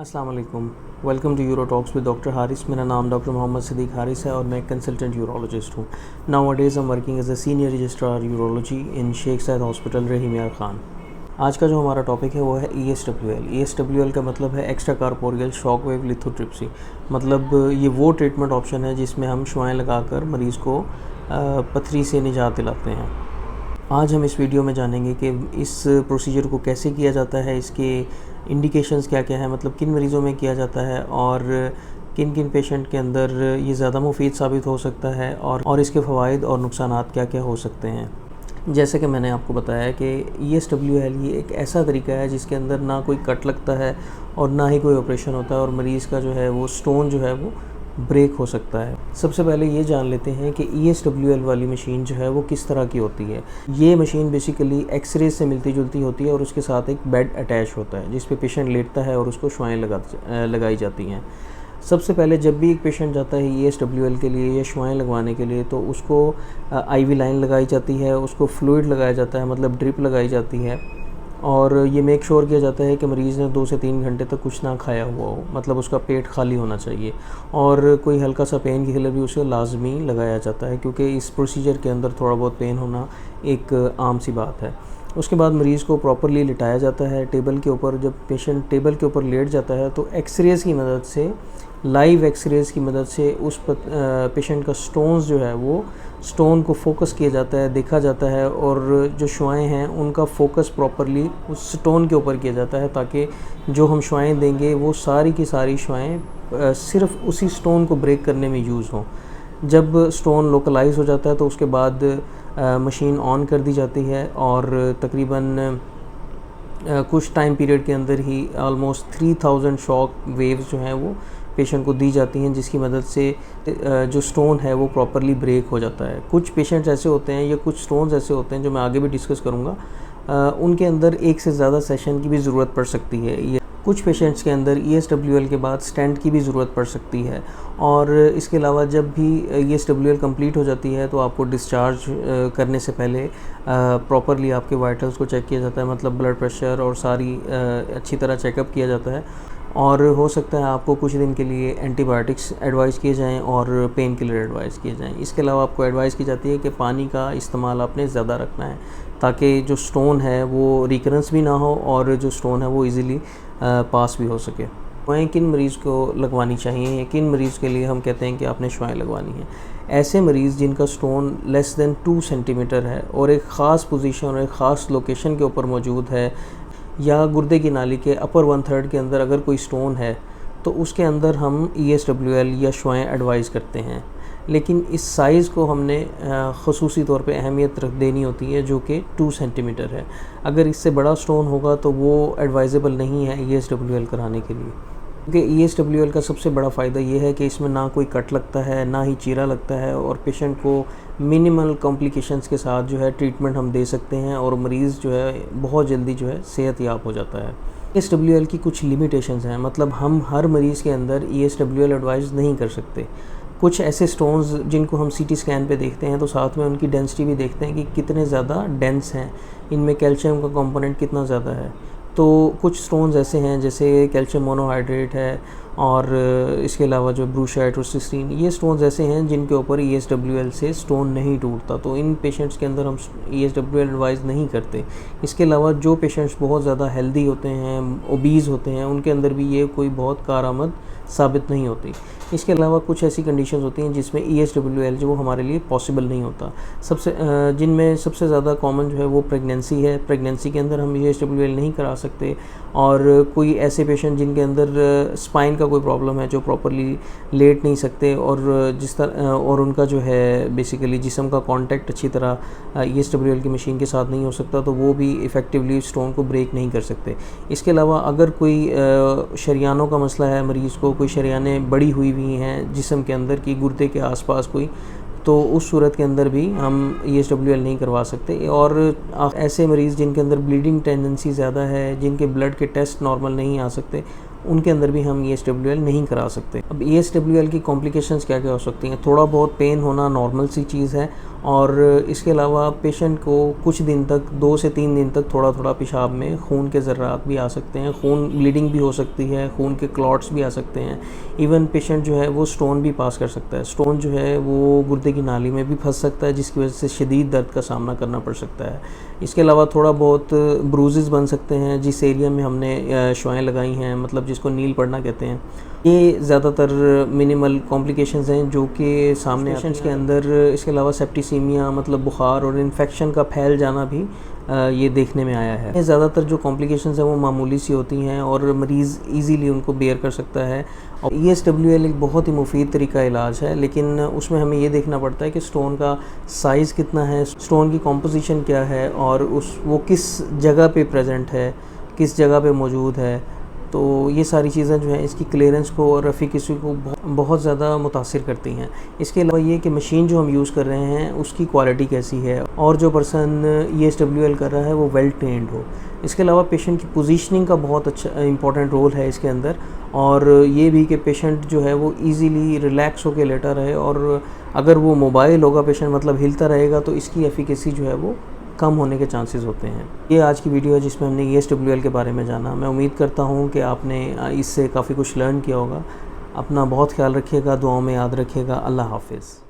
अस्सलाम वालेकुम। Welcome to uro talks with doctor Haris. मेरा नाम डॉक्टर मोहम्मद सदीक हारिस है और मैं कंसल्टेंट यूरोलॉजिस्ट हूँ। Now days I am working as a senior registrar urology in Sheikh Zayed hospital Rahim Yar Khan. आज का जो हमारा टॉपिक है वो है ESWL। ESWL का मतलब है extra corporeal shock wave lithotripsy. मतलब ये वो ट्रीटमेंट ऑप्शन है जिसमें हम शुआएँ लगाकर मरीज़ को पथरी से निजात दिलाते हैं। आज हम इस वीडियो में जानेंगे कि इस प्रोसीजर को कैसे किया जाता है, इसके इंडिकेशंस क्या क्या है, मतलब किन मरीज़ों में किया जाता है और किन किन पेशेंट के अंदर ये ज़्यादा मुफीद साबित हो सकता है और इसके फ़वाइद और नुकसानात क्या क्या हो सकते हैं। जैसे कि मैंने आपको बताया कि ESWL ये एक ऐसा तरीका है जिसके अंदर ना कोई कट लगता है और ना ही कोई ऑपरेशन होता है और मरीज़ का जो है वो स्टोन जो है वो ब्रेक हो सकता है। सबसे पहले ये जान लेते हैं कि ESWL वाली मशीन जो है वो किस तरह की होती है। ये मशीन बेसिकली एक्सरे से मिलती जुलती होती है और उसके साथ एक बेड अटैच होता है जिस पे पेशेंट लेटता है और उसको शुआएँ लगाई जाती हैं। सबसे पहले जब भी एक पेशेंट जाता है ESWL के लिए या शुआएँ लगवाने के लिए तो उसको IV लाइन लगाई जाती है, उसको फ्लूइड लगाया जाता है, मतलब ड्रिप लगाई जाती है और ये मेक श्योर किया जाता है कि मरीज़ ने 2 से 3 घंटे तक कुछ ना खाया हुआ हो, मतलब उसका पेट खाली होना चाहिए और कोई हल्का सा पेन किलर भी उसे लाजमी लगाया जाता है क्योंकि इस प्रोसीजर के अंदर थोड़ा बहुत पेन होना एक आम सी बात है। उसके बाद मरीज़ को प्रॉपरली लिटाया जाता है टेबल के ऊपर। जब पेशेंट टेबल के ऊपर लेट जाता है तो एक्सरेज़ की मदद से, लाइव एक्सरेज़ की मदद से उस पेशेंट का स्टोन्स जो है वो स्टोन को फोकस किया जाता है, देखा जाता है और जो शुआएँ हैं उनका फोकस प्रॉपरली उस स्टोन के ऊपर किया जाता है ताकि जो हम शुआएँ देंगे वो सारी की सारी शुआएँ सिर्फ उसी स्टोन को ब्रेक करने में यूज़ हों। जब स्टोन लोकलाइज हो जाता है तो उसके बाद मशीन ऑन कर दी जाती है और तकरीबन कुछ टाइम पीरियड के अंदर ही ऑलमोस्ट 3000 शॉक वेव्स जो हैं वो पेशेंट को दी जाती हैं जिसकी मदद से जो स्टोन है वो प्रॉपरली ब्रेक हो जाता है। कुछ पेशेंट्स ऐसे होते हैं या कुछ स्टोन्स ऐसे होते हैं जो मैं आगे भी डिस्कस करूँगा, उनके अंदर एक से ज़्यादा सेशन की भी ज़रूरत पड़ सकती है। ये कुछ पेशेंट्स के अंदर ESWL के बाद स्टेंट की भी ज़रूरत पड़ सकती है और इसके अलावा जब भी ESWL कंप्लीट हो जाती है तो आपको डिस्चार्ज करने से पहले प्रॉपरली आपके वाइटल्स को चेक किया जाता है, मतलब ब्लड प्रेशर और सारी अच्छी तरह चेकअप किया जाता है और हो सकता है आपको कुछ दिन के लिए एंटीबायोटिक्स एडवाइस किए जाएं और पेन किलर एडवाइस किए जाएं। इसके अलावा आपको एडवाइस की जाती है कि पानी का इस्तेमाल आपने ज़्यादा रखना है ताकि जो स्टोन है वो रिकरेंस भी ना हो और जो स्टोन है वो इजीली पास भी हो सके। शुआएँ किन मरीज़ को लगवानी चाहिए या किन मरीज़ के लिए हम कहते हैं कि आपने शुआएँ लगवानी है? ऐसे मरीज़ जिनका स्टोन लेस दैन 2 सेंटीमीटर है और एक ख़ास पोजीशन और एक ख़ास लोकेशन के ऊपर मौजूद है या गुर्दे की नाली के अपर 1/3 के अंदर अगर कोई स्टोन है तो उसके अंदर हम ESWL या शुआएँ एडवाइस करते हैं। लेकिन इस साइज़ को हमने ख़ुसूसी तौर पे अहमियत रख देनी होती है जो कि 2 सेंटीमीटर है। अगर इससे बड़ा स्टोन होगा तो वो एडवाइजेबल नहीं है ESWL कराने के लिए, क्योंकि ESWL का सबसे बड़ा फ़ायदा ये है कि इसमें ना कोई कट लगता है, ना ही चीरा लगता है और पेशेंट को मिनिमल कॉम्प्लिकेशंस के साथ जो है ट्रीटमेंट हम दे सकते हैं और मरीज़ जो है बहुत जल्दी जो है सेहतयाब हो जाता है। ESWL की कुछ लिमिटेशंस हैं, मतलब हम हर मरीज़ के अंदर ESWL एडवाइस नहीं कर सकते। कुछ ऐसे स्टोन्स जिनको हम CT स्कैन पे देखते हैं तो साथ में उनकी डेंसिटी भी देखते हैं कि कितने ज़्यादा डेंस हैं, इनमें कैल्शियम का कंपोनेंट कितना ज़्यादा है। तो कुछ स्टोन्स ऐसे हैं जैसे कैल्शियम मोनोहाइड्रेट है और इसके अलावा जो ब्रूशाइट और सिस्टीन, ये स्टोन्स ऐसे हैं जिनके ऊपर ESWL से स्टोन नहीं टूटता, तो इन पेशेंट्स के अंदर हम ESWL एडवाइस नहीं करते। इसके अलावा जो पेशेंट्स बहुत ज़्यादा हेल्दी होते हैं, ओबीज़ होते हैं, उनके अंदर भी ये कोई बहुत कारआमद साबित नहीं होती। इसके अलावा कुछ ऐसी कंडीशंस होती हैं जिसमें ESWL जो वो हमारे लिए पॉसिबल नहीं होता। जिनमें सबसे ज़्यादा कॉमन जो है वो प्रेगनेंसी है। प्रेगनेंसी के अंदर हम ESWL नहीं करा सकते और कोई ऐसे पेशेंट जिनके अंदर स्पाइन का कोई प्रॉब्लम है, जो प्रॉपरली लेट नहीं सकते और जिस तरह और उनका जो है बेसिकली जिस्म का कांटेक्ट अच्छी तरह ESWL की मशीन के साथ नहीं हो सकता, तो वो भी इफ़ेक्टिवली स्टोन को ब्रेक नहीं कर सकते। इसके अलावा अगर कोई शरियानों का मसला है, मरीज़ को कोई शरियानें बड़ी हुई भी हैं जिस्म के अंदर की गुर्दे के आसपास कोई, तो उस सूरत के अंदर भी हम ESWL नहीं करवा सकते। और ऐसे मरीज़ जिनके अंदर ब्लीडिंग टेंडेंसी ज़्यादा है, जिनके ब्लड के टेस्ट नॉर्मल नहीं आ सकते, उनके अंदर भी हम ESWL नहीं करा सकते। अब ESWL की कॉम्प्लिकेशंस क्या क्या हो सकती हैं? थोड़ा बहुत पेन होना नॉर्मल सी चीज़ है, और इसके अलावा पेशेंट को कुछ दिन तक 2 से 3 दिन तक थोड़ा थोड़ा पेशाब में खून के ज़र्रात भी आ सकते हैं, खून ब्लीडिंग भी हो सकती है, खून के क्लॉट्स भी आ सकते हैं। इवन पेशेंट जो है वो स्टोन भी पास कर सकता है। स्टोन जो है वो गुर्दे की नाली में भी फंस सकता है, जिसकी वजह से शदीद दर्द का सामना करना पड़ सकता है। इसके अलावा थोड़ा बहुत ब्रूजेस बन सकते हैं जिस एरिया में हमने शुआएँ लगाई हैं, मतलब जिसको नील पड़ना कहते हैं। ये ज़्यादातर मिनिमल कॉम्प्लिकेशंस हैं जो कि सामने पेशेंट्स के अंदर। इसके अलावा सेप्टिसीमिया मतलब बुखार और इन्फेक्शन का फैल जाना भी ये देखने में आया है। ज़्यादातर जो कॉम्प्लिकेशंस हैं वो मामूली सी होती हैं और मरीज़ इजीली उनको बेयर कर सकता है। और ESWL एक बहुत ही मुफीद तरीका इलाज है, लेकिन उसमें हमें ये देखना पड़ता है कि स्टोन का साइज़ कितना है, स्टोन की कॉम्पोजिशन क्या है, और वो किस जगह पे प्रेजेंट है, किस जगह पे मौजूद है। तो ये सारी चीज़ें जो हैं इसकी क्लियरेंस को और एफिकेसी को बहुत ज़्यादा मुतासिर करती हैं। इसके अलावा ये कि मशीन जो हम यूज़ कर रहे हैं उसकी क्वालिटी कैसी है, और जो पर्सन ESWL कर रहा है वो वेल ट्रेंड हो। इसके अलावा पेशेंट की पोजीशनिंग का बहुत अच्छा इंपॉर्टेंट रोल है इसके अंदर, और ये भी कि पेशेंट जो है वो इजीली रिलैक्स होकर लेटा रहे, और अगर वो मोबाइल होगा पेशेंट मतलब हिलता रहेगा तो इसकी एफिकेसी जो है वो कम होने के चांसेस होते हैं। ये आज की वीडियो है जिसमें हमने ESWL के बारे में जाना। मैं उम्मीद करता हूँ कि आपने इससे काफ़ी कुछ लर्न किया होगा। अपना बहुत ख्याल रखिएगा, दुआओं में याद रखिएगा। अल्लाह हाफ़िज़।